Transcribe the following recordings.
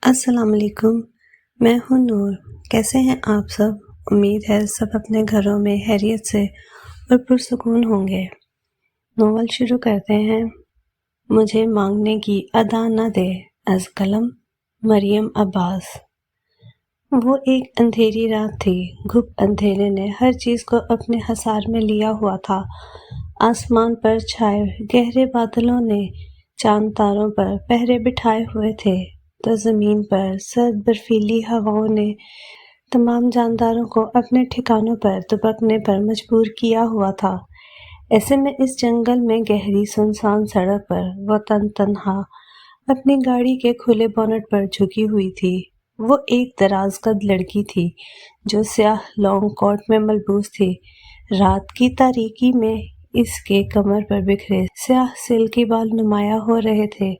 السلام علیکم، میں ہوں نور۔ کیسے ہیں آپ سب؟ امید ہے سب اپنے گھروں میں خیریت سے اور پرسکون ہوں گے۔ ناول شروع کرتے ہیں۔ مجھے مانگنے کی ادا نہ دے، از قلم مریم عباس۔ وہ ایک اندھیری رات تھی، گھپ اندھیرے نے ہر چیز کو اپنے حصار میں لیا ہوا تھا۔ آسمان پر چھائے گہرے بادلوں نے چاند تاروں پر پہرے بٹھائے ہوئے تھے، تو زمین پر سرد برفیلی ہواؤں نے تمام جانداروں کو اپنے ٹھکانوں پر دبکنے پر مجبور کیا ہوا تھا۔ ایسے میں اس جنگل میں گہری سنسان سڑک پر وہ تنہا اپنی گاڑی کے کھلے بونٹ پر جھکی ہوئی تھی۔ وہ ایک دراز قد لڑکی تھی جو سیاہ لانگ کوٹ میں ملبوس تھی۔ رات کی تاریکی میں اس کے کمر پر بکھرے سیاہ سلکی بال نمایاں ہو رہے تھے۔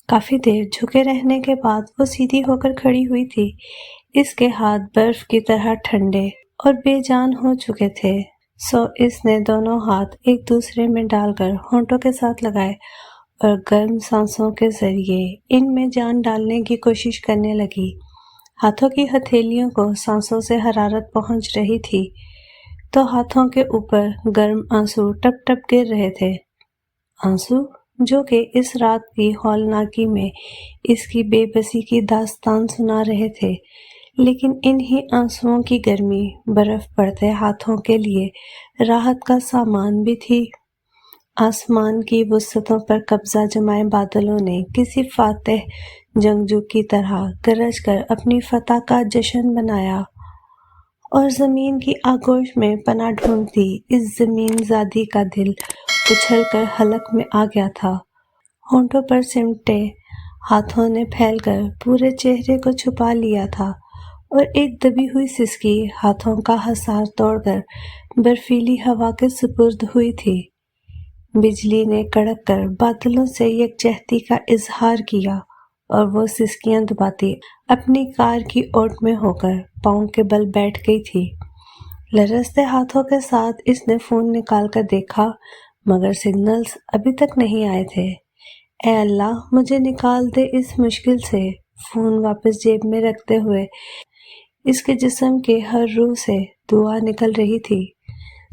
کافی دیر جھکے رہنے کے بعد وہ سیدھی ہو کر کھڑی ہوئی تھی۔ اس کے ہاتھ برف کی طرح ٹھنڈے اور بے جان ہو چکے تھے، سو اس نے دونوں ہاتھ ایک دوسرے میں ڈال کر ہونٹوں کے ساتھ لگائے اور گرم سانسوں کے ذریعے ان میں جان ڈالنے کی کوشش کرنے لگی۔ ہاتھوں کی ہتھیلیوں کو سانسوں سے حرارت پہنچ رہی تھی تو ہاتھوں کے اوپر گرم آنسو ٹپ ٹپ گر رہے تھے، آنسو جو کہ اس رات کی ہولناکی میں اس کی بے بسی کی داستان سنا رہے تھے۔ لیکن انہی آنسوؤں کی گرمی برف پڑتے ہاتھوں کے لیے راحت کا سامان بھی تھی۔ آسمان کی وسعتوں پر قبضہ جمائے بادلوں نے کسی فاتح جنگجو کی طرح گرج کر اپنی فتح کا جشن منایا، اور زمین کی آغوش میں پناہ ڈھونڈتی اس زمین زادی کا دل اچھل کر حلق میں آ گیا تھا۔ ہونٹوں پر سمٹے ہاتھوں نے پھیل کر پورے چہرے کو چھپا لیا تھا، اور ایک دبی ہوئی سسکی ہاتھوں کا حصار توڑ کر برفیلی ہوا کے سپرد ہوئی تھی۔ بجلی نے کڑک کر بادلوں سے یکجہتی کا اظہار کیا، اور وہ سسکیاں دباتی اپنی کار کی اوٹ میں ہو کر پاؤں کے بل بیٹھ گئی تھی۔ لرزتے ہاتھوں کے ساتھ اس نے فون نکال کر دیکھا، مگر سگنلز ابھی تک نہیں آئے تھے۔ اے اللہ، مجھے نکال دے اس مشکل سے۔ فون واپس جیب میں رکھتے ہوئے اس کے جسم کے ہر روح سے دعا نکل رہی تھی۔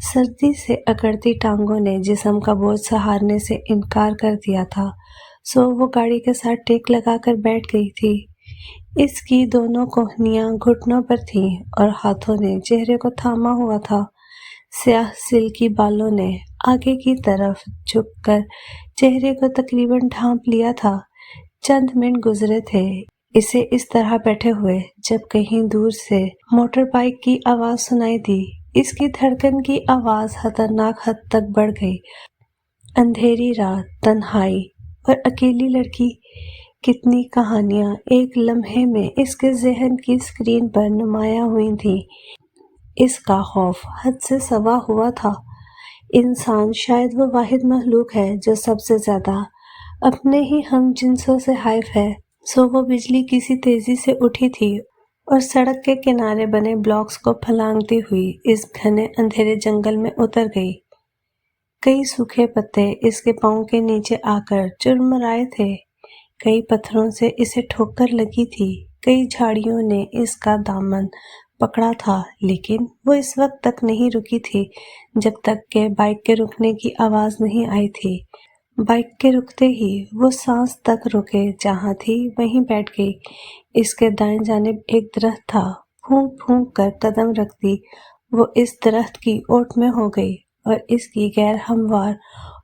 سردی سے اکڑتی ٹانگوں نے جسم کا بوجھ سہارنے سے انکار کر دیا تھا، سو وہ گاڑی کے ساتھ ٹیک لگا کر بیٹھ گئی تھی۔ اس کی دونوں کوہنیاں گھٹنوں پر تھیں اور ہاتھوں نے چہرے کو تھاما ہوا تھا۔ سیاہ سلکی بالوں نے آگے کی طرف جھک کر چہرے کو تقریباً ڈھانپ لیا تھا۔ چند منٹ گزرے تھے اسے اس طرح بیٹھے ہوئے جب کہیں دور سے موٹر بائیک کی آواز سنائی دی۔ اس کی دھڑکن کی آواز خطرناک حد تک بڑھ گئی۔ اندھیری رات، تنہائی اور اکیلی لڑکی، کتنی کہانیاں ایک لمحے میں اس کے ذہن کی اسکرین پر نمایاں ہوئی تھیں۔ اس کا خوف حد سے سوا ہوا تھا۔ انسان شاید وہ واحد مخلوق ہے جو سب سے زیادہ اپنے ہی ہم جنسوں سے حائف ہے۔ سو وہ بجلی کسی تیزی سے اٹھی تھی اور سڑک کے کنارے بنے بلاکس کو پھلانگتی ہوئی اس گھنے اندھیرے جنگل میں اتر گئی۔ کئی سوکھے پتے اس کے پاؤں کے نیچے آ کر چرمرائے تھے، کئی پتھروں سے اسے ٹھوکر لگی تھی، کئی جھاڑیوں نے اس کا دامن پکڑا تھا، لیکن وہ اس وقت تک نہیں رکی تھی جب تک کہ بائیک کے رکنے کی آواز نہیں آئی تھی۔ بائیک کے رکتے ہی وہ سانس تک رکے جہاں تھی وہیں بیٹھ گئی۔ اس کے دائیں جانب ایک درخت تھا۔ پھونک پھونک کر قدم رکھتی وہ اس درخت کی اوٹ میں ہو گئی، اور اس کی غیر ہموار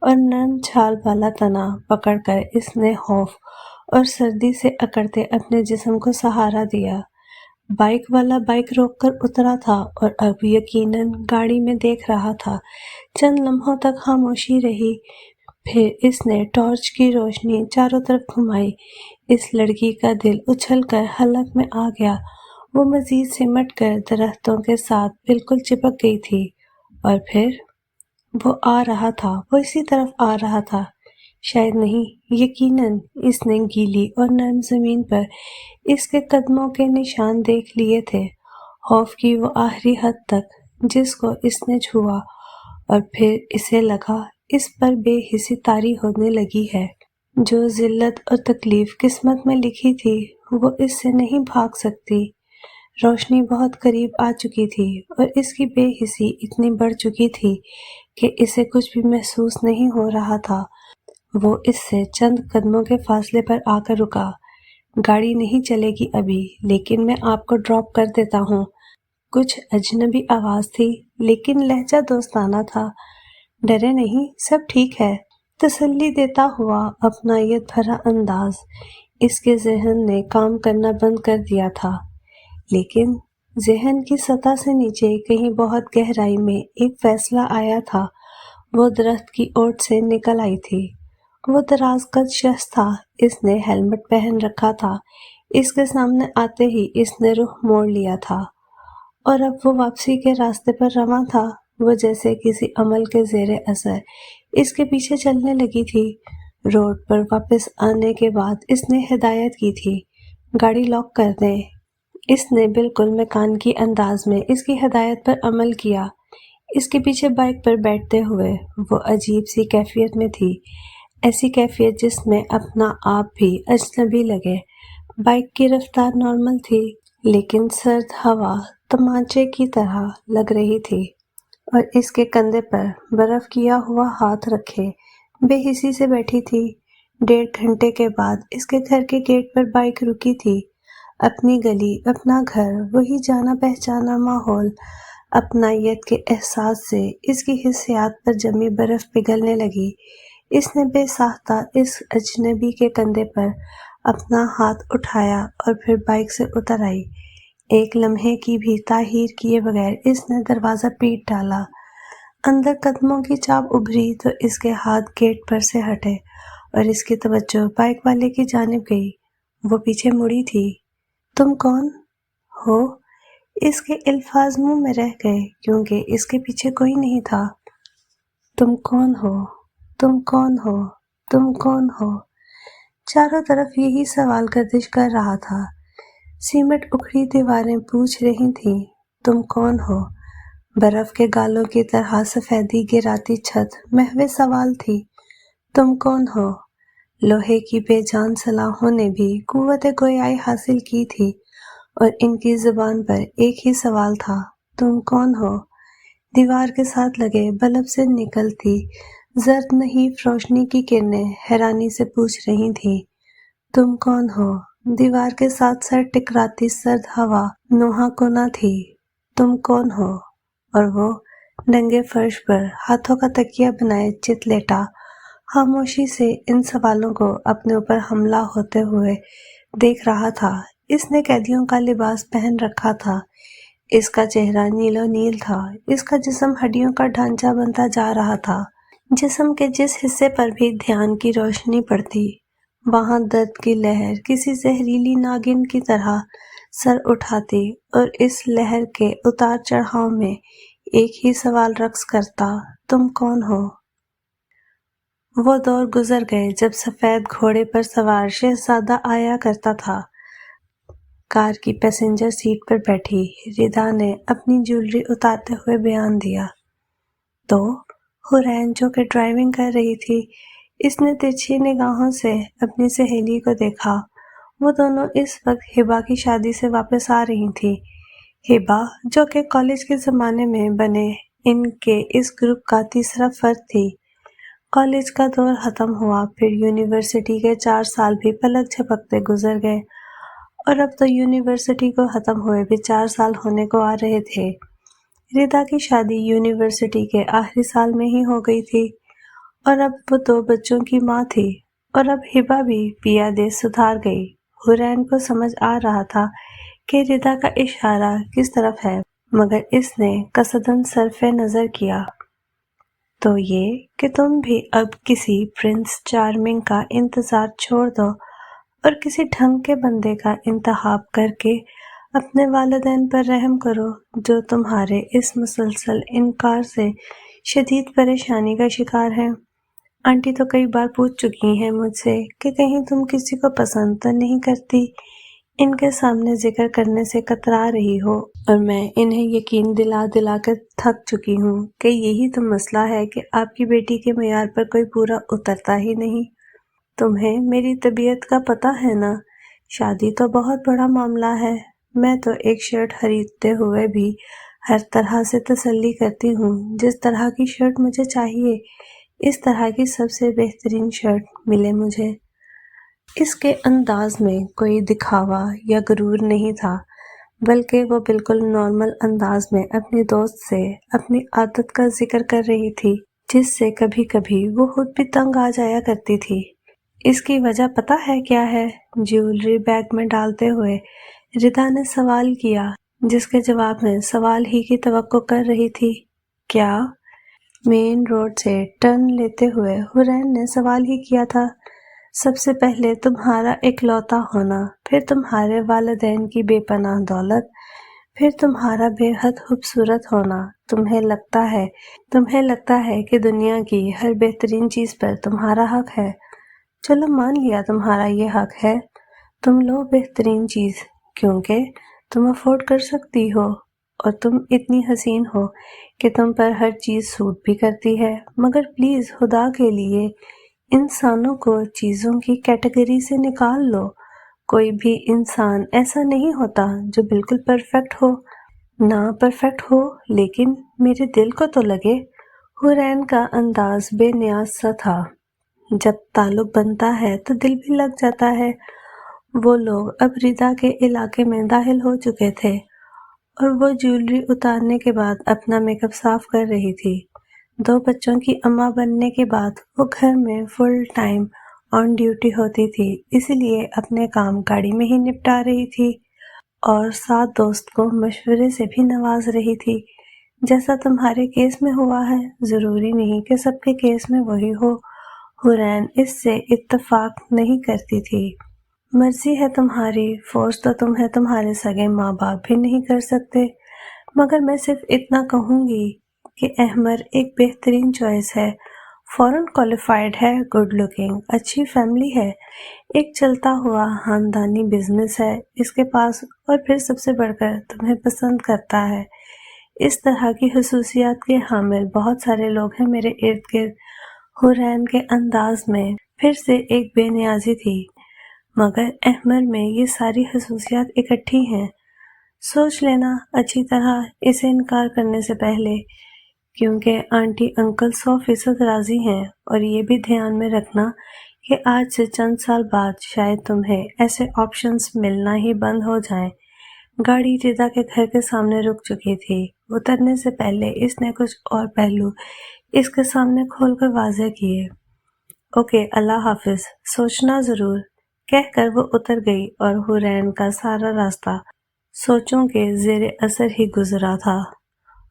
اور نرم چھال والا تنا پکڑ کر اس نے خوف اور سردی سے اکڑتے اپنے جسم کو سہارا دیا۔ بائیک والا بائیک روک کر اترا تھا اور اب یقیناً گاڑی میں دیکھ رہا تھا۔ چند لمحوں تک خاموشی رہی، پھر اس نے ٹارچ کی روشنی چاروں طرف گھمائی۔ اس لڑکی کا دل اچھل کر حلق میں آ گیا۔ وہ مزید سمٹ کر درختوں کے ساتھ بالکل چپک گئی تھی، اور پھر وہ آ رہا تھا، وہ اسی طرف آ رہا تھا۔ شاید نہیں، یقیناً اس نے گیلی اور نرم زمین پر اس کے قدموں کے نشان دیکھ لیے تھے، خوف کی وہ آخری حد تک جس کو اس نے چھوا، اور پھر اسے لگا اس پر بے حسی طاری ہونے لگی ہے۔ جو ذلت اور تکلیف قسمت میں لکھی تھی وہ اس سے نہیں بھاگ سکتی۔ روشنی بہت قریب آ چکی تھی اور اس کی بے حسی اتنی بڑھ چکی تھی کہ اسے کچھ بھی محسوس نہیں ہو رہا تھا۔ وہ اس سے چند قدموں کے فاصلے پر آ کر رکا۔ گاڑی نہیں چلے گی ابھی، لیکن میں آپ کو ڈراپ کر دیتا ہوں۔ کچھ اجنبی آواز تھی، لیکن لہجہ دوستانہ تھا۔ ڈرے نہیں، سب ٹھیک ہے، تسلی دیتا ہوا اپنائیت بھرا انداز۔ اس کے ذہن نے کام کرنا بند کر دیا تھا، لیکن ذہن کی سطح سے نیچے کہیں بہت گہرائی میں ایک فیصلہ آیا تھا۔ وہ درخت کی اوٹ سے نکل آئی تھی۔ وہ دراز قد شخص تھا، اس نے ہیلمٹ پہن رکھا تھا۔ اس کے سامنے آتے ہی اس نے رخ موڑ لیا تھا اور اب وہ واپسی کے راستے پر رواں تھا۔ وہ جیسے کسی عمل کے زیر اثر اس کے پیچھے چلنے لگی تھی۔ روڈ پر واپس آنے کے بعد اس نے ہدایت کی تھی، گاڑی لاک کر دیں۔ اس نے بالکل میکانیکی انداز میں اس کی ہدایت پر عمل کیا۔ اس کے پیچھے بائک پر بیٹھتے ہوئے وہ عجیب سی کیفیت میں تھی، ایسی کیفیت جس میں اپنا آپ بھی اجنبی لگے۔ بائک کی رفتار نارمل تھی، لیکن سرد ہوا تمانچے کی طرح لگ رہی تھی اور اس کے کندھے پر برف کیا ہوا ہاتھ رکھے بے حسی سے بیٹھی تھی۔ 1.5 گھنٹے کے بعد اس کے گھر کے گیٹ پر بائک رکی تھی۔ اپنی گلی، اپنا گھر، وہی جانا پہچانا ماحول۔ اپنائیت کے احساس سے اس کی حسیات پر جمی برف پگھلنے لگی۔ اس نے بے ساختہ اس اجنبی کے کندھے پر اپنا ہاتھ اٹھایا اور پھر بائک سے اتر آئی۔ ایک لمحے کی بھی تاخیر کیے بغیر اس نے دروازہ پیٹ ڈالا۔ اندر قدموں کی چاپ ابھری تو اس کے ہاتھ گیٹ پر سے ہٹے اور اس کی توجہ بائک والے کی جانب گئی۔ وہ پیچھے مڑی تھی۔ تم کون ہو؟ اس کے الفاظ منہ میں رہ گئے کیونکہ اس کے پیچھے کوئی نہیں تھا۔ تم کون ہو؟ تم کون ہو؟ تم کون ہو؟ چاروں طرف یہی سوال گردش کر رہا تھا۔ سیمنٹ اکھڑی دیواریں پوچھ رہی تھیں، تم کون ہو؟ برف کے گالوں کی طرح سفیدی گراتی چھت محو سوال تھی، تم کون ہو؟ لوہے کی بے جان سلاخوں نے بھی قوت گویائی حاصل کی تھی اور ان کی زبان پر ایک ہی سوال تھا، تم کون ہو؟ دیوار کے ساتھ لگے بلب سے نکلتی زرد نحیف روشنی کی کرنیں حیرانی سے پوچھ رہی تھیں، تم کون ہو؟ دیوار کے ساتھ سر ٹکراتی سرد ہوا نوحہ کنا تھی، تم کون ہو؟ اور وہ ننگے فرش پر ہاتھوں کا تکیہ بنائے چت لیٹا خاموشی سے ان سوالوں کو اپنے اوپر حملہ ہوتے ہوئے دیکھ رہا تھا۔ اس نے قیدیوں کا لباس پہن رکھا تھا، اس کا چہرہ نیل و نیل تھا، اس کا جسم ہڈیوں کا ڈھانچہ بنتا جا رہا تھا۔ جسم کے جس حصے پر بھی دھیان کی روشنی پڑتی، وہاں درد کی لہر کسی زہریلی ناگن کی طرح سر اٹھاتی اور اس لہر کے اتار چڑھاؤ میں ایک ہی سوال رقص کرتا، تم کون ہو؟ وہ دور گزر گئے جب سفید گھوڑے پر سوار شہزادہ آیا کرتا تھا۔ کار کی پیسنجر سیٹ پر بیٹھی ردا نے اپنی جیولری اتارتے ہوئے بیان دیا۔ تو حورین جو کہ ڈرائیونگ کر رہی تھی، اس نے ترچھی نگاہوں سے اپنی سہیلی کو دیکھا۔ وہ دونوں اس وقت ہبا کی شادی سے واپس آ رہی تھیں۔ ہبا جو کہ کالج کے زمانے میں بنے ان کے اس گروپ کا تیسرا فرد تھی۔ کالج کا دور ختم ہوا، پھر یونیورسٹی کے 4 سال بھی پلک جھپکتے گزر گئے اور اب تو یونیورسٹی کو ختم ہوئے بھی 4 سال ہونے کو آ رہے تھے۔ ردا کی شادی یونیورسٹی کے آخری سال میں ہی ہو گئی تھی اور اب وہ 2 بچوں کی ماں تھی، اور اب ہبا بھی پیادے سدھار گئی۔ حورین کو سمجھ آ رہا تھا کہ ردا کا اشارہ کس طرف ہے، مگر اس نے قصداً صرف نظر کیا۔ تو یہ کہ تم بھی اب کسی پرنس چارمنگ کا انتظار چھوڑ دو اور کسی ڈھنگ کے بندے کا انتخاب کر کے اپنے والدین پر رحم کرو جو تمہارے اس مسلسل انکار سے شدید پریشانی کا شکار ہیں۔ آنٹی تو کئی بار پوچھ چکی ہیں مجھ سے کہ کہیں تم کسی کو پسند تو نہیں کرتی، ان کے سامنے ذکر کرنے سے کترا رہی ہو، اور میں انہیں یقین دلا دلا کر تھک چکی ہوں کہ یہی تو مسئلہ ہے کہ آپ کی بیٹی کے معیار پر کوئی پورا اترتا ہی نہیں۔ تمہیں میری طبیعت کا پتہ ہے نا، شادی تو بہت بڑا معاملہ ہے، میں تو ایک شرٹ خریدتے ہوئے بھی ہر طرح سے تسلی کرتی ہوں، جس طرح کی شرٹ مجھے چاہیے اس طرح کی سب سے بہترین شرٹ ملے مجھے۔ اس کے انداز میں کوئی دکھاوا یا غرور نہیں تھا، بلکہ وہ بالکل نارمل انداز میں اپنی دوست سے اپنی عادت کا ذکر کر رہی تھی، جس سے کبھی کبھی وہ خود بھی تنگ آ جایا کرتی تھی۔ اس کی وجہ پتہ ہے کیا ہے؟ جیولری بیگ میں ڈالتے ہوئے ردا نے سوال کیا، جس کے جواب میں سوال ہی کی توقع کر رہی تھی۔ کیا؟ مین روڈ سے ٹرن لیتے ہوئے حورین نے سوال ہی کیا تھا۔ سب سے پہلے تمہارا اکلوتا ہونا، پھر تمہارے والدین کی بے پناہ دولت، پھر تمہارا بے حد خوبصورت ہونا۔ تمہیں لگتا ہے کہ دنیا کی ہر بہترین چیز پر تمہارا حق ہے۔ چلو مان لیا تمہارا یہ حق ہے، تم لو بہترین چیز، کیونکہ تم افورڈ کر سکتی ہو، اور تم اتنی حسین ہو کہ تم پر ہر چیز سوٹ بھی کرتی ہے۔ مگر پلیز خدا کے لیے انسانوں کو چیزوں کی کیٹیگری سے نکال لو۔ کوئی بھی انسان ایسا نہیں ہوتا جو بالکل پرفیکٹ ہو۔ نہ پرفیکٹ ہو، لیکن میرے دل کو تو لگے۔ حورین کا انداز بے نیاز سا تھا۔ جب تعلق بنتا ہے تو دل بھی لگ جاتا ہے۔ وہ لوگ اب ردا کے علاقے میں داخل ہو چکے تھے، اور وہ جیولری اتارنے کے بعد اپنا میک اپ صاف کر رہی تھی۔ 2 بچوں کی اماں بننے کے بعد وہ گھر میں فل ٹائم آن ڈیوٹی ہوتی تھی، اسی لیے اپنے کام گاڑی میں ہی نپٹا رہی تھی، اور ساتھ دوست کو مشورے سے بھی نواز رہی تھی۔ جیسا تمہارے کیس میں ہوا ہے، ضروری نہیں کہ سب کے کیس میں وہی ہو۔ حورین اس سے اتفاق نہیں کرتی تھی۔ مرضی ہے تمہاری، فورس تو تمہیں تمہارے سگے ماں باپ بھی نہیں کر سکتے، مگر میں صرف اتنا کہوں گی کہ احمر ایک بہترین چوائس ہے۔ فورن کوالیفائڈ ہے، گڈ لکنگ، اچھی فیملی ہے، ایک چلتا ہوا خاندانی بزنس ہے اس کے پاس، اور پھر سب سے بڑھ کر تمہیں پسند کرتا ہے۔ اس طرح کی خصوصیات کے حامل بہت سارے لوگ ہیں میرے ارد گرد۔ حورین کے انداز میں پھر سے ایک بے نیازی تھی، مگر احمر میں یہ ساری خصوصیات اکٹھی ہیں۔ سوچ لینا اچھی طرح اسے انکار کرنے سے پہلے، کیونکہ آنٹی انکل 100% راضی ہیں، اور یہ بھی دھیان میں رکھنا کہ آج سے چند سال بعد شاید تمہیں ایسے آپشنز ملنا ہی بند ہو جائیں۔ گاڑی ردا کے گھر کے سامنے رک چکی تھی۔ اترنے سے پہلے اس نے کچھ اور پہلو اس کے سامنے کھول کر واضح کیے۔ اوکے، اللہ حافظ، سوچنا ضرور، کہہ کر وہ اتر گئی، اور حورین کا سارا راستہ سوچوں کے زیر اثر ہی گزرا تھا،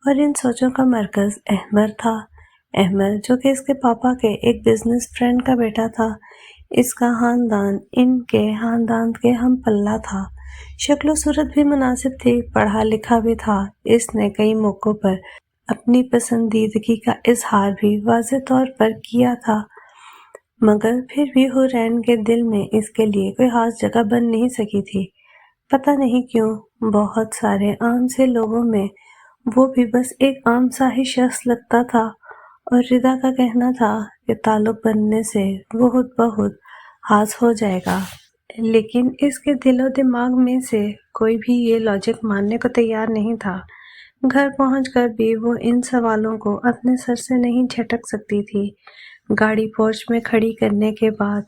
اور ان سوچوں کا مرکز احمر تھا۔ احمر جو کہ اس کے پاپا کے ایک بزنس فرینڈ کا بیٹا تھا۔ اس کا خاندان ان کے خاندان کے ہم پلہ تھا، شکل و صورت بھی مناسب تھی، پڑھا لکھا بھی تھا۔ اس نے کئی موقعوں پر اپنی پسندیدگی کا اظہار بھی واضح طور پر کیا تھا، مگر پھر بھی حورین کے دل میں اس کے لیے کوئی خاص جگہ بن نہیں سکی تھی۔ پتہ نہیں کیوں، بہت سارے عام سے لوگوں میں وہ بھی بس ایک عام سا ہی شخص لگتا تھا، اور ردا کا کہنا تھا کہ تعلق بننے سے وہ خود بخود خاص ہو جائے گا، لیکن اس کے دل و دماغ میں سے کوئی بھی یہ لاجک ماننے کو تیار نہیں تھا۔ گھر پہنچ کر بھی وہ ان سوالوں کو اپنے سر سے نہیں جھٹک سکتی تھی۔ گاڑی پورچ میں کھڑی کرنے کے بعد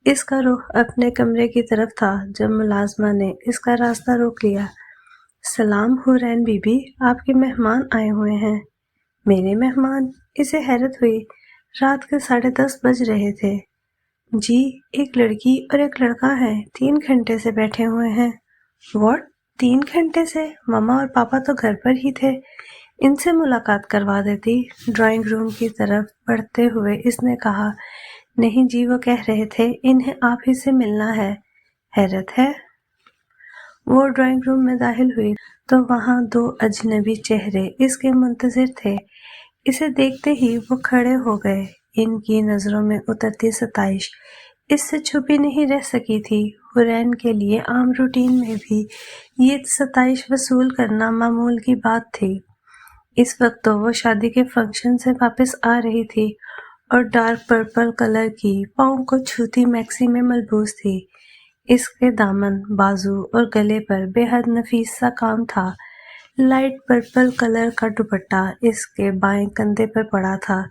اس کا رخ اپنے کمرے کی طرف تھا جب ملازمہ نے اس کا راستہ روک لیا۔ سلام حورین بی بی، آپ کے مہمان آئے ہوئے ہیں۔ میرے مہمان؟ اسے حیرت ہوئی، رات کے 10:30 بج رہے تھے۔ جی، ایک لڑکی اور ایک لڑکا ہے، 3 گھنٹے سے بیٹھے ہوئے ہیں۔ واٹ؟ 3 گھنٹے سے؟ ماما اور پاپا تو گھر پر ہی تھے، ان سے ملاقات کروا دیتی۔ ڈرائنگ روم کی طرف بڑھتے ہوئے اس نے کہا۔ نہیں جی، وہ کہہ رہے تھے انہیں آپ ہی سے ملنا ہے۔ حیرت ہے۔ وہ ڈرائنگ روم میں داخل ہوئی تو وہاں 2 اجنبی چہرے اس کے منتظر تھے۔ اسے دیکھتے ہی وہ کھڑے ہو گئے۔ ان کی نظروں میں اترتی ستائش اس سے چھپی نہیں رہ سکی تھی۔ حورین کے لیے عام روٹین میں بھی یہ ستائش وصول کرنا معمول کی بات تھی۔ اس وقت تو وہ شادی کے فنکشن سے واپس آ رہی تھی، اور ڈارک پرپل کلر کی پاؤں کو چھوتی میکسی میں ملبوس تھی۔ اس کے دامن، بازو اور گلے پر بے حد نفیس سا کام تھا۔ لائٹ پرپل کلر کا دوپٹہ اس کے بائیں کندھے پر پڑا تھا،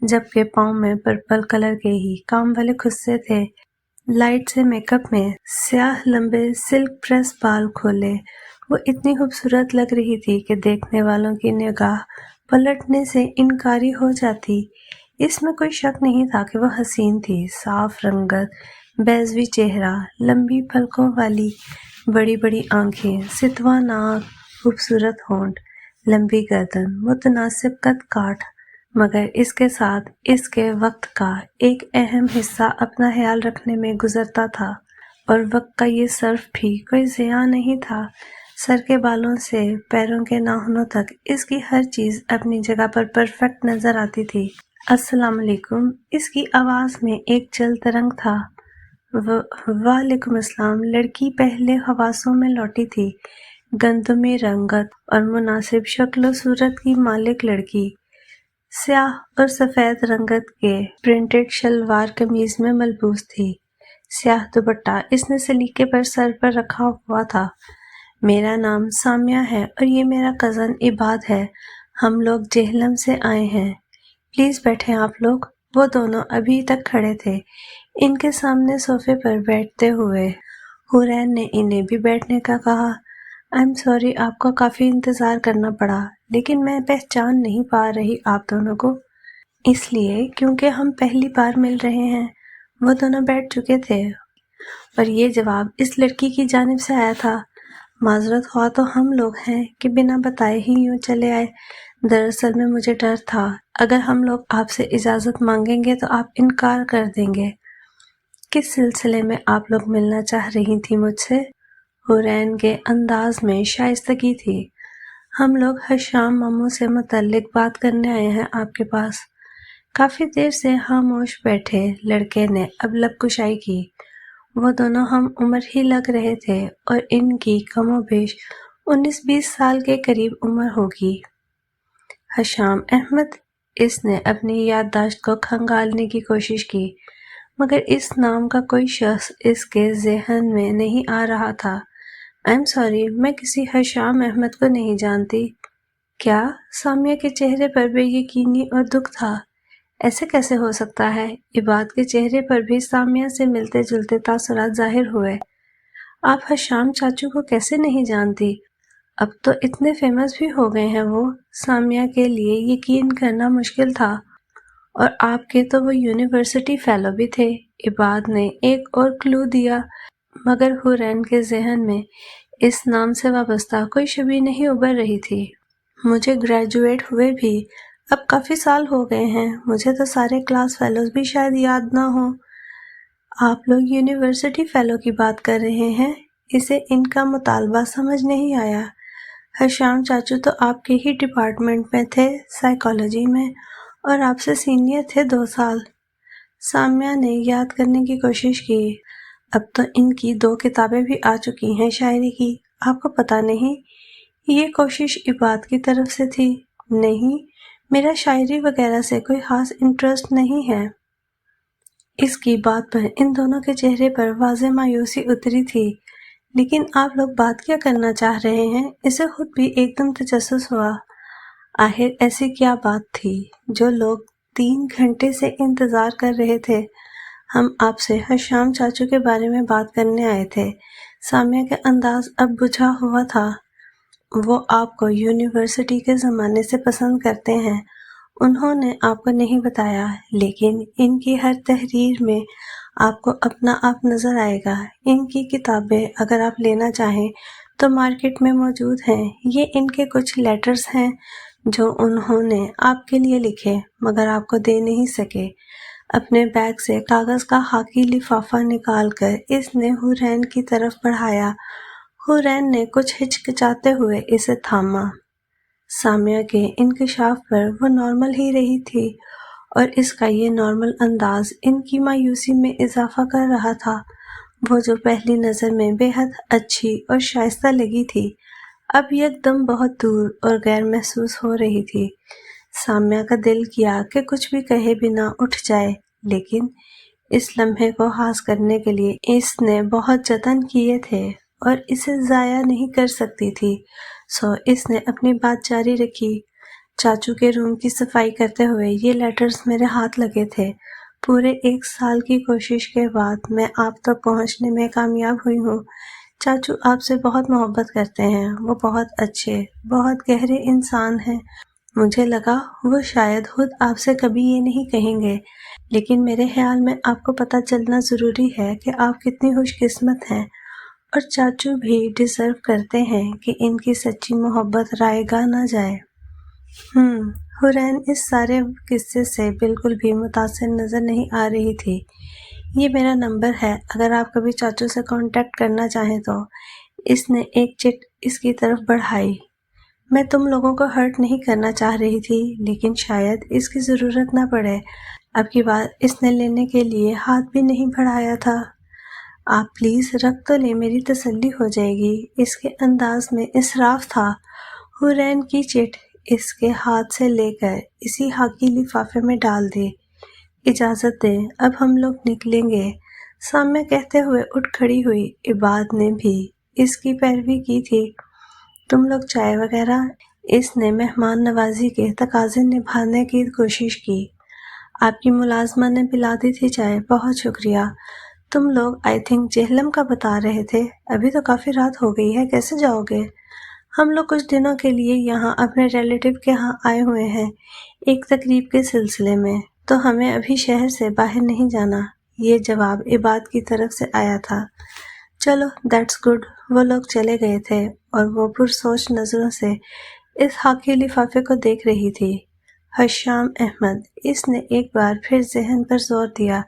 جبکہ پاؤں میں پرپل کلر کے ہی کام والے خصے تھے۔ لائٹ سے میک اپ میں سیاہ لمبے سلک پریس بال کھولے وہ اتنی خوبصورت لگ رہی تھی کہ دیکھنے والوں کی نگاہ پلٹنے سے انکاری ہو جاتی۔ اس میں کوئی شک نہیں تھا کہ وہ حسین تھی۔ صاف رنگت، بیضوی چہرہ، لمبی پلکوں والی بڑی بڑی آنکھیں، ستواں ناک، خوبصورت ہونٹ، لمبی گردن، متناسب قد کاٹ، مگر اس کے ساتھ اس کے وقت کا ایک اہم حصہ اپنا خیال رکھنے میں گزرتا تھا، اور وقت کا یہ صرف بھی کوئی ضیاع نہیں تھا۔ سر کے بالوں سے پیروں کے ناخنوں تک اس کی ہر چیز اپنی جگہ پر پرفیکٹ نظر آتی تھی۔ السلام علیکم، اس کی آواز میں ایک چل ترنگ تھا۔ وعلیکم السلام۔ لڑکی پہلے حواسوں میں لوٹی تھی۔ گندمی رنگت اور مناسب شکل و صورت کی مالک لڑکی سیاہ اور سفید رنگت کے پرنٹڈ شلوار قمیض میں ملبوس تھی۔ سیاہ دوپٹہ اس نے سلیقے پر سر پر رکھا ہوا تھا۔ میرا نام سامیہ ہے اور یہ میرا کزن عباد ہے۔ ہم لوگ جہلم سے آئے ہیں۔ پلیز بیٹھیں آپ لوگ۔ وہ دونوں ابھی تک کھڑے تھے، ان کے سامنے صوفے پر بیٹھتے ہوئے۔ حورین نے انہیں بھی بیٹھنے کا کہا۔ I'm sorry آپ کو کافی انتظار کرنا پڑا، لیکن میں پہچان نہیں پا رہی آپ دونوں کو۔ اس لیے کیونکہ ہم پہلی بار مل رہے ہیں۔ وہ دونوں بیٹھ چکے تھے اور یہ جواب اس لڑکی کی جانب سے آیا تھا۔ معذرت خواہ تو ہم لوگ ہیں کہ بنا بتائے ہی یوں چلے آئے۔ دراصل میں مجھے ڈر تھا اگر ہم لوگ آپ سے اجازت مانگیں گے تو آپ انکار کر دیں گے۔ کس سلسلے میں آپ لوگ ملنا چاہ رہی تھی مجھ سے؟ حورین کے انداز میں شائستگی تھی۔ ہم لوگ حشام ماموں سے متعلق بات کرنے آئے ہیں آپ کے پاس۔ کافی دیر سے خاموش بیٹھے لڑکے نے اب لب کشائی کی۔ وہ دونوں ہم عمر ہی لگ رہے تھے اور ان کی کم و بیش 19-20 سال کے قریب عمر ہوگی۔ حشام احمد، اس نے اپنی یادداشت کو کھنگالنے کی کوشش کی، مگر اس نام کا کوئی شخص اس کے ذہن میں نہیں آ رہا تھا۔ I'm sorry، میں کسی حشام احمد کو نہیں جانتی۔ کیا؟ سامیہ کے چہرے پر بے یقینی اور دکھ تھا۔ ایسے کیسے ہو سکتا ہے؟ عباد کے چہرے پر بھی سامیہ سے ملتے جلتے تاثرات ظاہر ہوئے۔ آپ حشام چاچو کو کیسے نہیں جانتی؟ اب تو اتنے فیمس بھی ہو گئے ہیں وہ۔ سامیہ کے لیے یقین کرنا مشکل تھا، اور آپ کے تو وہ یونیورسٹی فیلو بھی تھے۔ عباد نے ایک اور کلو دیا، مگر حورین کے ذہن میں اس نام سے وابستہ کوئی شبیہ نہیں ابھر رہی تھی۔ مجھے گریجویٹ ہوئے بھی اب کافی سال ہو گئے ہیں، مجھے تو سارے کلاس فیلوز بھی شاید یاد نہ ہوں۔ آپ لوگ یونیورسٹی فیلو کی بات کر رہے ہیں؟ اسے ان کا مطالبہ سمجھ نہیں آیا۔ حشام چاچو تو آپ کے ہی ڈپارٹمنٹ میں تھے، سائیکالوجی میں، اور آپ سے سینئر تھے 2 سال۔ سامیہ نے یاد کرنے کی کوشش کی۔ اب تو ان کی 2 کتابیں بھی آ چکی ہیں شاعری کی، آپ کو پتہ نہیں؟ یہ کوشش عباد کی طرف سے تھی۔ نہیں، میرا شاعری وغیرہ سے کوئی خاص انٹرسٹ نہیں ہے۔ اس کی بات پر ان دونوں کے چہرے پر واضح مایوسی اتری تھی۔ لیکن آپ لوگ بات کیا کرنا چاہ رہے ہیں؟ اسے خود بھی ایک دم تجسس ہوا۔ آخر ایسی کیا بات تھی جو لوگ 3 گھنٹے سے انتظار کر رہے تھے؟ ہم آپ سے حشام چاچو کے بارے میں بات کرنے آئے تھے۔ سامیہ کا انداز اب بجھا ہوا تھا۔ وہ آپ کو یونیورسٹی کے زمانے سے پسند کرتے ہیں۔ انہوں نے آپ کو نہیں بتایا، لیکن ان کی ہر تحریر میں آپ کو اپنا آپ نظر آئے گا۔ ان کی کتابیں اگر آپ لینا چاہیں تو مارکیٹ میں موجود ہیں۔ یہ ان کے کچھ لیٹرز ہیں جو انہوں نے آپ کے لیے لکھے مگر آپ کو دے نہیں سکے۔ اپنے بیگ سے کاغذ کا خاکی لفافہ نکال کر اس نے حورین کی طرف بڑھایا۔ حورین نے کچھ ہچکچاتے ہوئے اسے تھاما۔ سامیہ کے انکشاف پر وہ نارمل ہی رہی تھی، اور اس کا یہ نارمل انداز ان کی مایوسی میں اضافہ کر رہا تھا۔ وہ جو پہلی نظر میں بے حد اچھی اور شائستہ لگی تھی، اب یکدم بہت دور اور غیر محسوس ہو رہی تھی۔ سامیہ کا دل کیا کہ کچھ بھی کہے بنا اٹھ جائے، لیکن اس لمحے کو خاص کرنے کے لیے اس نے بہت جتن کیے تھے اور اسے ضائع نہیں کر سکتی تھی، سو اس نے اپنی بات جاری رکھی۔ چاچو کے روم کی صفائی کرتے ہوئے یہ لیٹرز میرے ہاتھ لگے تھے۔ پورے 1 سال کی کوشش کے بعد میں آپ تک پہنچنے میں کامیاب ہوئی ہوں۔ چاچو آپ سے بہت محبت کرتے ہیں، وہ بہت اچھے، بہت گہرے انسان ہیں۔ مجھے لگا وہ شاید خود آپ سے کبھی یہ نہیں کہیں گے، لیکن میرے خیال میں آپ کو پتہ چلنا ضروری ہے کہ آپ کتنی خوش قسمت ہیں، اور چاچو بھی ڈیزرو کرتے ہیں کہ ان کی سچی محبت رائے گاہ نہ جائے۔ حورین اس سارے قصے سے بالکل بھی متاثر نظر نہیں آ رہی تھی۔ یہ میرا نمبر ہے، اگر آپ کبھی چاچو سے کانٹیکٹ کرنا چاہیں تو۔ اس نے ایک چٹ اس کی طرف بڑھائی۔ میں تم لوگوں کو ہرٹ نہیں کرنا چاہ رہی تھی، لیکن شاید اس کی ضرورت نہ پڑے۔ اب کی بار اس نے لینے کے لیے ہاتھ بھی نہیں بڑھایا تھا۔ آپ پلیز رکھ تو لیں، میری تسلی ہو جائے گی۔ اس کے انداز میں اسراف تھا۔ حورین کی چٹ اس کے ہاتھ سے لے کر اسی خاکی لفافے میں ڈال دی۔ اجازت دیں، اب ہم لوگ نکلیں گے، سامع کہتے ہوئے اٹھ کھڑی ہوئی۔ عباد نے بھی اس کی پیروی کی تھی۔ تم لوگ چائے وغیرہ؟ اس نے مہمان نوازی کے تقاضے نبھانے کی کوشش کی۔ آپ کی ملازمہ نے پلا دی تھی چائے، بہت شکریہ۔ تم لوگ آئی تھنک جہلم کا بتا رہے تھے، ابھی تو کافی رات ہو گئی ہے، کیسے جاؤ گے؟ ہم لوگ کچھ دنوں کے لیے یہاں اپنے ریلیٹیو کے ہاں آئے ہوئے ہیں، ایک تقریب کے سلسلے میں، تو ہمیں ابھی شہر سے باہر نہیں جانا۔ یہ جواب عباد کی طرف سے آیا تھا۔ چلو دیٹس گڈ۔ وہ لوگ چلے گئے تھے اور وہ پرسوچ نظروں سے اس خاکی لفافے کو دیکھ رہی تھی۔ حشام احمد، اس نے ایک بار پھر ذہن پر زور دیا،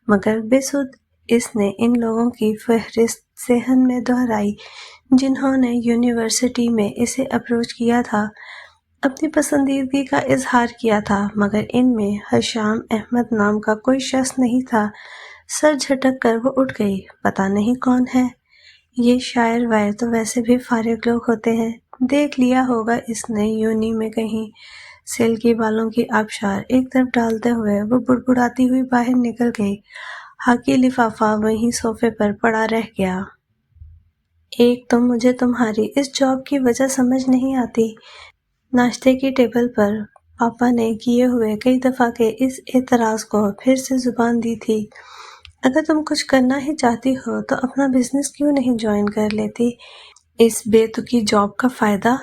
مگر بے سود۔ اس نے ان لوگوں کی فہرست ذہن میں دہرائی جنہوں نے یونیورسٹی میں اسے اپروچ کیا تھا، اپنی پسندیدگی کا اظہار کیا تھا، مگر ان میں حشام احمد نام کا کوئی شخص نہیں تھا۔ سر جھٹک کر وہ اٹھ گئی۔ پتہ نہیں کون ہے یہ شاعر واعر، تو ویسے بھی فارغ لوگ ہوتے ہیں، دیکھ لیا ہوگا اس نے یونی میں کہیں۔ سلکی بالوں کی آبشار ایک طرف ڈالتے ہوئے وہ بڑبڑاتی ہوئی باہر نکل گئی۔ خاکی لفافہ وہیں صوفے پر پڑا رہ گیا۔ ایک تو مجھے تمہاری اس جاب کی وجہ سمجھ نہیں آتی۔ ناشتے کی ٹیبل پر پاپا نے کیے ہوئے کئی دفعہ کے اس اعتراض کو پھر سے زبان دی تھی۔ اگر تم کچھ کرنا ہی چاہتی ہو تو اپنا بزنس کیوں نہیں جوائن کر لیتی؟ اس بے تکی جاب کا فائدہ؟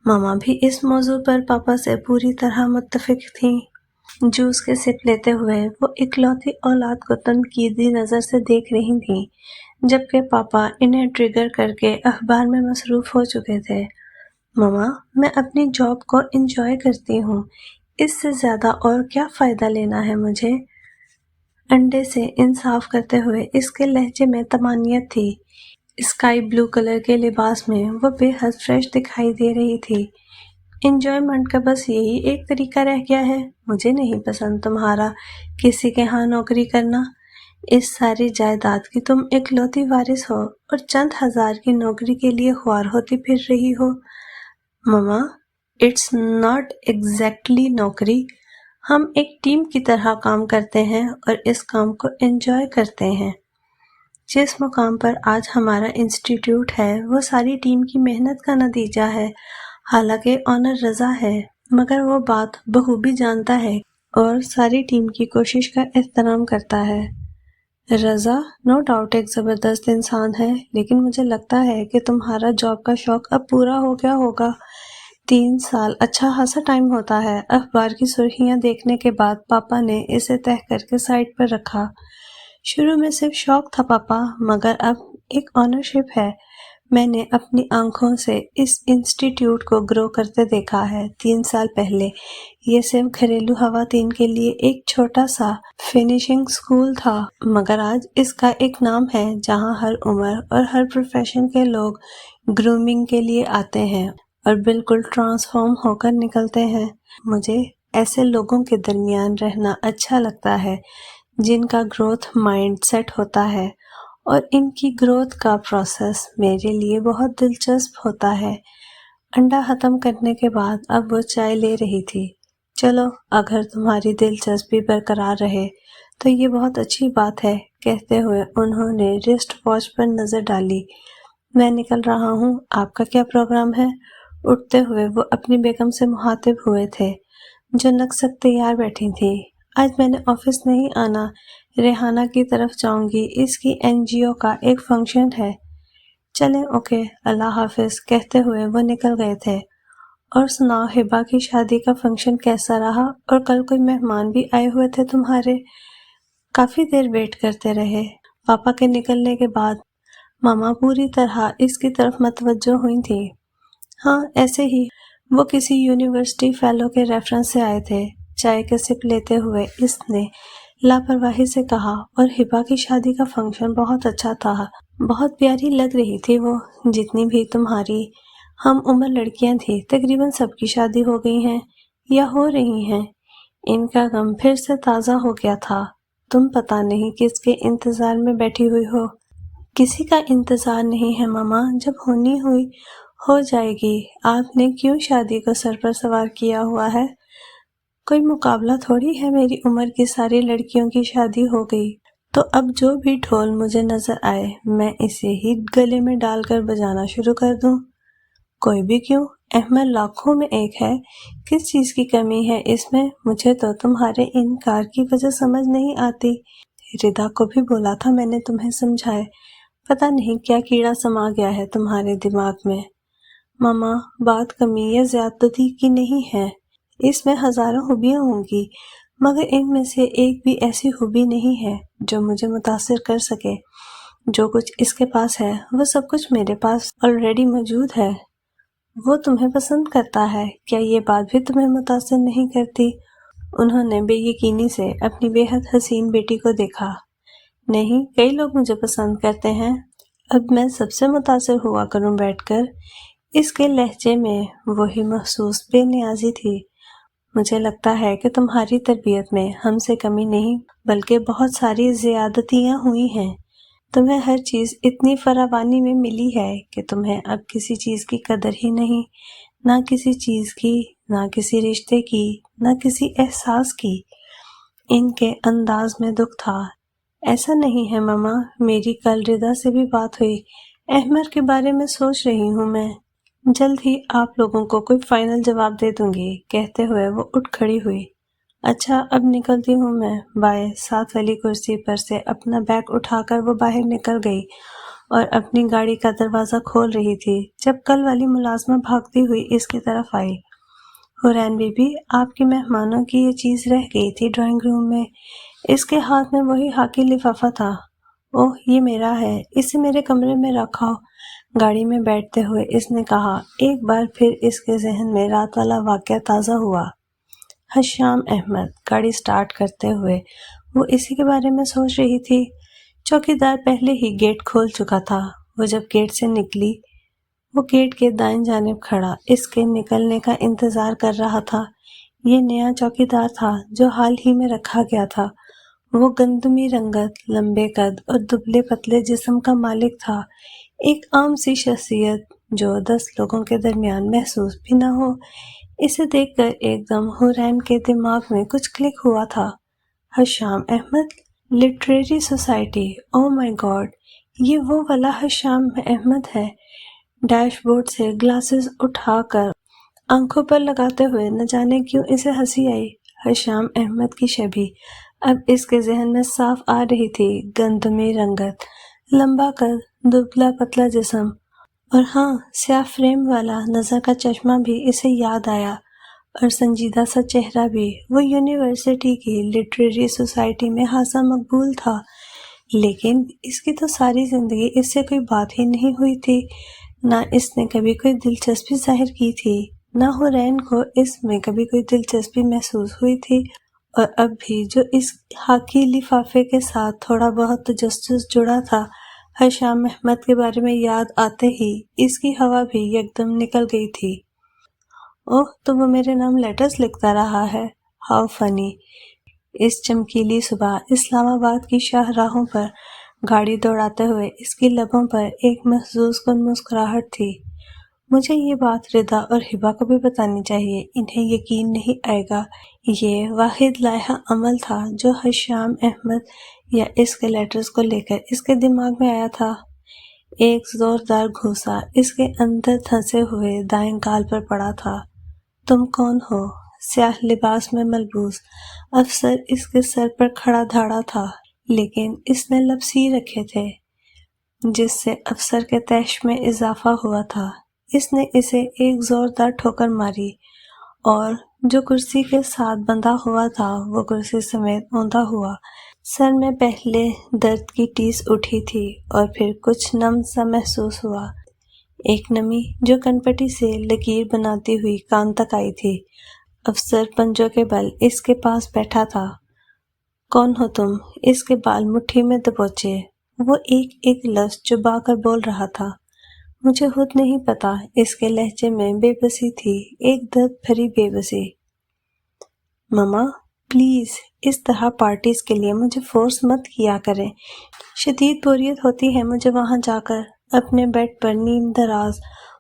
ماما بھی اس موضوع پر پاپا سے پوری طرح متفق تھیں۔ جوس کے سپ لیتے ہوئے وہ اکلوتی اولاد کو تنقیدی نظر سے دیکھ رہی تھیں، جبکہ پاپا انہیں ٹریگر کر کے اخبار میں مصروف ہو چکے تھے۔ ماما، میں اپنی جاب کو انجوائے کرتی ہوں، اس سے زیادہ اور کیا فائدہ لینا ہے مجھے؟ انڈے سے انصاف کرتے ہوئے اس کے لہجے میں طمانینت تھی۔ اسکائی بلو کلر کے لباس میں وہ بے حد فریش دکھائی دے رہی تھی۔ انجوائمنٹ کا بس یہی ایک طریقہ رہ گیا ہے؟ مجھے نہیں پسند تمہارا کسی کے ہاں نوکری کرنا۔ اس ساری جائیداد کی تم اکلوتی وارث ہو اور چند ہزار کی نوکری کے لیے خوار ہوتی پھر رہی ہو۔ ماما، اٹس ناٹ ایگزیکٹلی نوکری۔ ہم ایک ٹیم کی طرح کام کرتے ہیں اور اس کام کو انجوائے کرتے ہیں۔ جس مقام پر آج ہمارا انسٹیٹیوٹ ہے وہ ساری ٹیم کی محنت کا نتیجہ ہے۔ حالانکہ آنر رضا ہے، مگر وہ بات بخوبی جانتا ہے اور ساری ٹیم کی کوشش کا احترام کرتا ہے۔ رضا نو ڈاؤٹ ایک زبردست انسان ہے، لیکن مجھے لگتا ہے کہ تمہارا جاب کا شوق اب پورا ہو گیا ہوگا۔ 3 سال اچھا خاصا ٹائم ہوتا ہے۔ اخبار کی سرخیاں دیکھنے کے بعد پاپا نے اسے تہہ کر کے سائڈ پر رکھا۔ شروع میں صرف شوق تھا پاپا، مگر اب ایک آنرشپ ہے۔ میں نے اپنی آنکھوں سے اس انسٹیٹیوٹ کو گرو کرتے دیکھا ہے۔ 3 سال پہلے یہ صرف گھریلو خواتین کے لیے ایک چھوٹا سا فنشنگ اسکول تھا، مگر آج اس کا ایک نام ہے جہاں ہر عمر اور ہر پروفیشن کے لوگ گرومنگ کے لیے آتے ہیں اور بالکل ٹرانسفارم ہو کر نکلتے ہیں۔ مجھے ایسے لوگوں کے درمیان رہنا اچھا لگتا ہے جن کا گروتھ مائنڈ سیٹ ہوتا ہے، اور ان کی گروتھ کا پروسیس میرے لیے بہت دلچسپ ہوتا ہے۔ انڈا ختم کرنے کے بعد اب وہ چائے لے رہی تھی۔ چلو، اگر تمہاری دلچسپی برقرار رہے تو یہ بہت اچھی بات ہے، کہتے ہوئے انہوں نے رسٹ واچ پر نظر ڈالی۔ میں نکل رہا ہوں، آپ کا کیا پروگرام ہے؟ اٹھتے ہوئے وہ اپنی بیگم سے مخاطب ہوئے تھے جو نکست تیار بیٹھی تھی۔ آج میں نے آفس نہیں آنا، ریحانہ کی طرف جاؤں گی، اس کی NGO کا ایک فنکشن ہے۔ چلیں اوکے، اللہ حافظ، کہتے ہوئے وہ نکل گئے تھے۔ اور سناؤ، ہبا کی شادی کا فنکشن کیسا رہا؟ اور کل کوئی مہمان بھی آئے ہوئے تھے تمہارے؟ کافی دیر ویٹ کرتے رہے۔ پاپا کے نکلنے کے بعد ماما پوری طرح اس کی طرف متوجہ ہوئی تھی۔ ہاں ایسے ہی، وہ کسی یونیورسٹی فیلو کے ریفرنس سے آئے تھے۔ چائے کے سپ لیتے ہوئے اس نے لاپرواہی سے کہا، اور ہبا کی شادی کا فنکشن بہت اچھا تھا، بہت پیاری لگ رہی تھی وہ۔ جتنی بھی تمہاری ہم عمر لڑکیاں تھیں تقریباً سب کی شادی ہو گئی ہیں یا ہو رہی ہیں۔ ان کا غم پھر سے تازہ ہو گیا تھا۔ تم پتہ نہیں کس کے انتظار میں بیٹھی ہوئی ہو؟ کسی کا انتظار نہیں ہے ماما، جب ہونی ہوئی ہو جائے گی۔ آپ نے کیوں شادی کو سر پر سوار کیا ہوا ہے؟ کوئی مقابلہ تھوڑی ہے، میری عمر کی ساری لڑکیوں کی شادی ہو گئی، تو اب جو بھی ڈھول مجھے نظر آئے میں اسے ہی گلے میں ڈال کر بجانا شروع کر دوں۔ کوئی بھی کیوں؟ احمد لاکھوں میں ایک ہے، کس چیز کی کمی ہے اس میں؟ مجھے تو تمہارے انکار کی وجہ سمجھ نہیں آتی۔ ردا کو بھی بولا تھا میں نے تمہیں سمجھائے، پتہ نہیں کیا کیڑا سما گیا ہے تمہارے دماغ میں۔ ماما، بات کمی یا زیادتی کی نہیں ہے، اس میں ہزاروں خوبیاں ہوں گی، مگر ان میں سے ایک بھی ایسی خوبی نہیں ہے جو مجھے متاثر کر سکے۔ جو کچھ اس کے پاس ہے وہ سب کچھ میرے پاس آلریڈی موجود ہے۔ وہ تمہیں پسند کرتا ہے، کیا یہ بات بھی تمہیں متاثر نہیں کرتی؟ انہوں نے بے یقینی سے اپنی بے حد حسین بیٹی کو دیکھا۔ نہیں، کئی لوگ مجھے پسند کرتے ہیں، اب میں سب سے متاثر ہوا کروں بیٹھ کر۔ اس کے لہجے میں وہی محسوس بے نیازی تھی۔ مجھے لگتا ہے کہ تمہاری تربیت میں ہم سے کمی نہیں بلکہ بہت ساری زیادتیاں ہوئی ہیں۔ تمہیں ہر چیز اتنی فراوانی میں ملی ہے کہ تمہیں اب کسی چیز کی قدر ہی نہیں، نہ کسی چیز کی، نہ کسی رشتے کی، نہ کسی احساس کی۔ ان کے انداز میں دکھ تھا۔ ایسا نہیں ہے ماما، میری کل ردا سے بھی بات ہوئی، احمد کے بارے میں سوچ رہی ہوں میں۔ جلد ہی آپ لوگوں کو کوئی فائنل جواب دے دوں گی، کہتے ہوئے وہ اٹھ کھڑی ہوئی۔ اچھا اب نکلتی ہوں میں، بائے۔ ساتھ والی کرسی پر سے اپنا بیگ اٹھا کر وہ باہر نکل گئی اور اپنی گاڑی کا دروازہ کھول رہی تھی جب کل والی ملازمہ بھاگتی ہوئی اس کی طرف آئی۔ حورین بی بی، آپ کی مہمانوں کی یہ چیز رہ گئی تھی ڈرائنگ روم میں۔ اس کے ہاتھ میں وہی خاکی لفافہ تھا۔ اوہ یہ میرا ہے، اسے میرے کمرے میں رکھو۔ گاڑی میں بیٹھتے ہوئے اس نے کہا۔ ایک بار پھر اس کے ذہن میں رات والا واقعہ تازہ ہوا۔ حشام احمد۔ گاڑی سٹارٹ کرتے ہوئے وہ اسی کے بارے میں سوچ رہی تھی۔ چوکیدار پہلے ہی گیٹ کھول چکا تھا۔ وہ جب گیٹ سے نکلی، وہ گیٹ کے دائیں جانب کھڑا اس کے نکلنے کا انتظار کر رہا تھا۔ یہ نیا چوکیدار تھا جو حال ہی میں رکھا گیا تھا۔ وہ گندمی رنگت، لمبے قد اور دبلے پتلے جسم کا مالک تھا، ایک عام سی شخصیت جو 10 لوگوں کے درمیان محسوس بھی نہ ہو۔ اسے دیکھ کر ایک دم حورین کے دماغ میں کچھ کلک ہوا تھا۔ حشام احمد، لٹریری سوسائٹی، او مائی گاڈ، یہ وہ والا حشام احمد ہے۔ ڈیش بورڈ سے گلاسز اٹھا کر آنکھوں پر لگاتے ہوئے نہ جانے کیوں اسے ہنسی آئی۔ حشام احمد کی شبیہ اب اس کے ذہن میں صاف آ رہی تھی، گندمی رنگت، لمبا قد، دبلا پتلا جسم، اور ہاں سیاہ فریم والا نظر کا چشمہ بھی اسے یاد آیا، اور سنجیدہ سا چہرہ بھی۔ وہ یونیورسٹی کی لٹریری سوسائٹی میں خاصا مقبول تھا، لیکن اس کی تو ساری زندگی اس سے کوئی بات ہی نہیں ہوئی تھی، نہ اس نے کبھی کوئی دلچسپی ظاہر کی تھی، نہ حورین کو اس میں کبھی کوئی دلچسپی محسوس ہوئی تھی، اور اب بھی جو اس خاکی لفافے کے ساتھ تھوڑا بہت تجسس جڑا تھا، حشام احمد کے بارے میں یاد آتے ہی اس کی ہوا بھی یکدم نکل گئی تھی۔ اوہ تو وہ میرے نام لیٹرز لکھتا رہا ہے، ہاؤ فنی۔ اس چمکیلی صبح اسلام آباد کی شاہراہوں پر گاڑی دوڑاتے ہوئے اس کی لبوں پر ایک محظوظ کن مسکراہٹ تھی۔ مجھے یہ بات ردا اور ہبا کو بھی بتانی چاہیے، انہیں یقین نہیں آئے گا۔ یہ واحد لائحہ عمل تھا جو ہشام احمد یا اس کے لیٹرز کو لے کر اس کے دماغ میں آیا تھا۔ ایک زوردار گھوسا اس کے اندر دھنسے ہوئے دائیں گال پر پڑا تھا۔ تم کون ہو؟ سیاہ لباس میں ملبوس افسر اس کے سر پر کھڑا دھاڑا تھا، لیکن اس نے لب سی رکھے تھے جس سے افسر کے طیش میں اضافہ ہوا تھا۔ اس نے اسے ایک زوردار ٹھوکر ماری اور جو کرسی کے ساتھ بندھا ہوا تھا وہ کرسی سمیت اوندا ہوا۔ سر میں پہلے درد کی ٹیس اٹھی تھی اور پھر کچھ نم سا محسوس ہوا، ایک نمی جو کنپٹی سے لکیر بناتی ہوئی کان تک آئی تھی۔ افسر پنجوں کے بل اس کے پاس بیٹھا تھا۔ کون ہو تم؟ اس کے بال مٹھی میں دبوچے وہ ایک ایک لفظ چبا کر بول رہا تھا۔ مجھے خود نہیں پتا، اس کے لہجے میں بے بسی تھی، ایک درد بھری بے بسی۔ مما پلیز اس طرح پارٹیز کے لیے مجھے فورس مت کیا کریں، شدید بوریت ہوتی ہے مجھے وہاں جا کر۔ اپنے بیڈ پر نیم دراز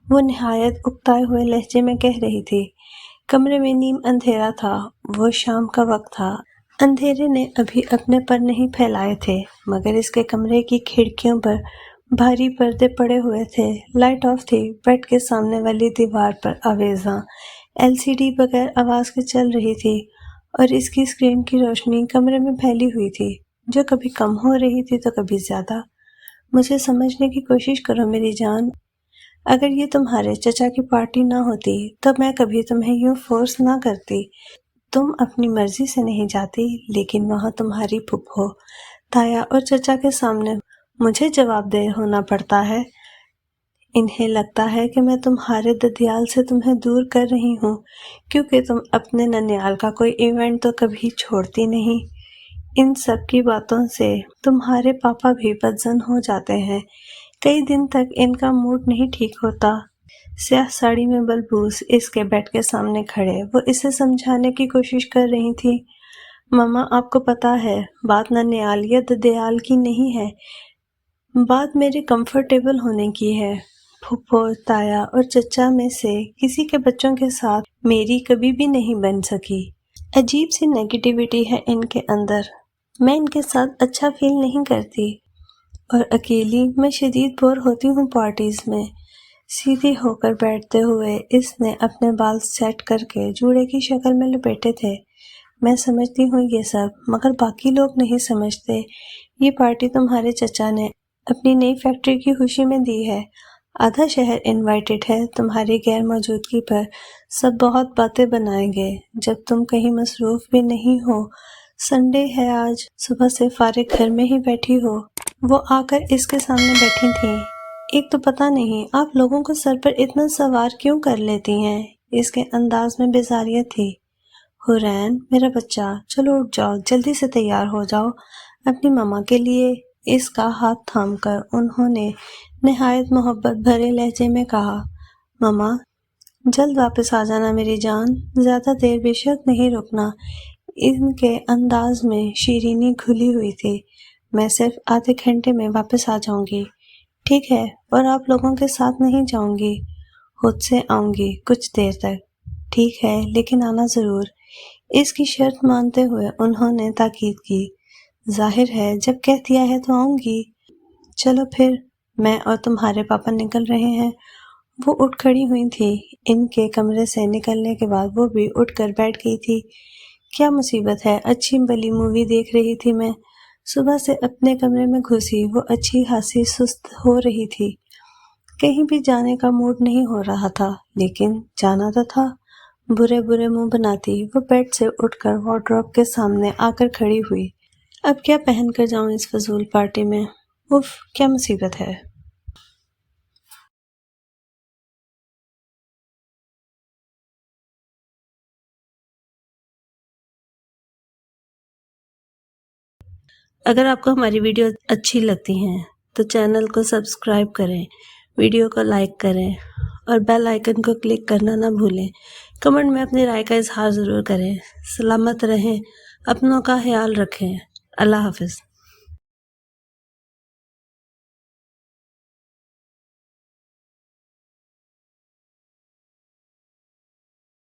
وہ نہایت اکتائے ہوئے لہجے میں کہہ رہی تھی۔ کمرے میں نیم اندھیرا تھا، وہ شام کا وقت تھا۔ اندھیرے نے ابھی اپنے پر نہیں پھیلائے تھے، مگر اس کے کمرے کی کھڑکیوں پر بھاری پردے پڑے ہوئے تھے۔ لائٹ آف تھی، بیڈ کے سامنے والی دیوار پر آویزاں LCD بغیر آواز کے چل رہی تھی اور اس کی اسکرین کی روشنی کمرے میں پھیلی ہوئی تھی، جو کبھی کم ہو رہی تھی تو کبھی زیادہ۔ مجھے سمجھنے کی کوشش کرو میری جان، اگر یہ تمہارے چچا کی پارٹی نہ ہوتی تو میں کبھی تمہیں یوں فورس نہ کرتی۔ تم اپنی مرضی سے نہیں جاتی، لیکن وہاں تمہاری پھپھو، تایا اور چچا کے سامنے مجھے جواب دہ ہونا پڑتا ہے۔ انہیں لگتا ہے کہ میں تمہارے ددیال سے تمہیں دور کر رہی ہوں، کیونکہ تم اپنے ننیال کا کوئی ایونٹ تو کبھی چھوڑتی نہیں۔ ان سب کی باتوں سے تمہارے پاپا بھی بدظن ہو جاتے ہیں، کئی دن تک ان کا موڈ نہیں ٹھیک ہوتا۔ سیاہ ساڑی میں بلبوس اس کے بیڈ کے سامنے کھڑے وہ اسے سمجھانے کی کوشش کر رہی تھی۔ مما آپ کو پتا ہے بات ننیال یا ددیال کی نہیں ہے، بات میرے کمفرٹیبل ہونے کی ہے۔ پھپھو، تایا اور چچا میں سے کسی کے بچوں کے ساتھ میری کبھی بھی نہیں بن سکی۔ عجیب سی نیگیٹیوٹی ہے ان کے اندر، میں ان کے ساتھ اچھا فیل نہیں کرتی، اور اکیلی میں شدید بور ہوتی ہوں پارٹیز میں۔ سیدھی ہو کر بیٹھتے ہوئے اس نے اپنے بال سیٹ کر کے جوڑے کی شکل میں لپیٹے تھے۔ میں سمجھتی ہوں یہ سب، مگر باقی لوگ نہیں سمجھتے۔ یہ پارٹی تمہارے چچا نے اپنی نئی فیکٹری کی خوشی میں دی ہے، آدھا شہر انوائٹڈ ہے، تمہاری غیر موجودگی پر سب بہت باتیں بنائیں گے جب تم کہیں مصروف بھی نہیں ہو۔ سنڈے ہے آج، صبح سے فارغ گھر میں ہی بیٹھی ہو۔ وہ آ کر اس کے سامنے بیٹھی تھیں۔ ایک تو پتہ نہیں آپ لوگوں کو سر پر اتنا سوار کیوں کر لیتی ہیں، اس کے انداز میں بیزاریت تھی۔ حورین میرا بچہ، چلو اٹھ جاؤ، جلدی سے تیار ہو جاؤ اپنی ماما کے لیے۔ اس کا ہاتھ تھام کر انہوں نے نہایت محبت بھرے لہجے میں کہا، ماما جلد واپس آ جانا میری جان، زیادہ دیر بے شک نہیں رکنا۔ ان کے انداز میں شیرینی گھلی ہوئی تھی۔ میں صرف آدھے گھنٹے میں واپس آ جاؤں گی، ٹھیک ہے؟ اور آپ لوگوں کے ساتھ نہیں جاؤں گی، خود سے آؤں گی کچھ دیر تک، ٹھیک ہے؟ لیکن آنا ضرور۔ اس کی شرط مانتے ہوئے انہوں نے تاکید کی، ظاہر ہے جب کہہ دیا ہے تو آؤں گی۔ چلو پھر، میں اور تمہارے پاپا نکل رہے ہیں۔ وہ اٹھ کھڑی ہوئی تھی، ان کے کمرے سے نکلنے کے بعد وہ بھی اٹھ کر بیٹھ گئی تھی۔ کیا مصیبت ہے، اچھی بلی مووی دیکھ رہی تھی میں، صبح سے اپنے کمرے میں گھسی وہ اچھی خاصی سست ہو رہی تھی، کہیں بھی جانے کا موڈ نہیں ہو رہا تھا، لیکن جانا تو تھا۔ برے برے منہ بناتی وہ بیڈ سے اٹھ کر وارڈروب کے سامنے آ کر کھڑی ہوئی۔ اب کیا پہن کر جاؤں اس فضول پارٹی میں؟ اف، کیا مصیبت ہے۔ اگر آپ کو ہماری ویڈیو اچھی لگتی ہیں تو چینل کو سبسکرائب کریں، ویڈیو کو لائک کریں اور بیل آئیکن کو کلک کرنا نہ بھولیں۔ کمنٹ میں اپنی رائے کا اظہار ضرور کریں۔ سلامت رہیں، اپنوں کا خیال رکھیں۔ اللہ حافظ۔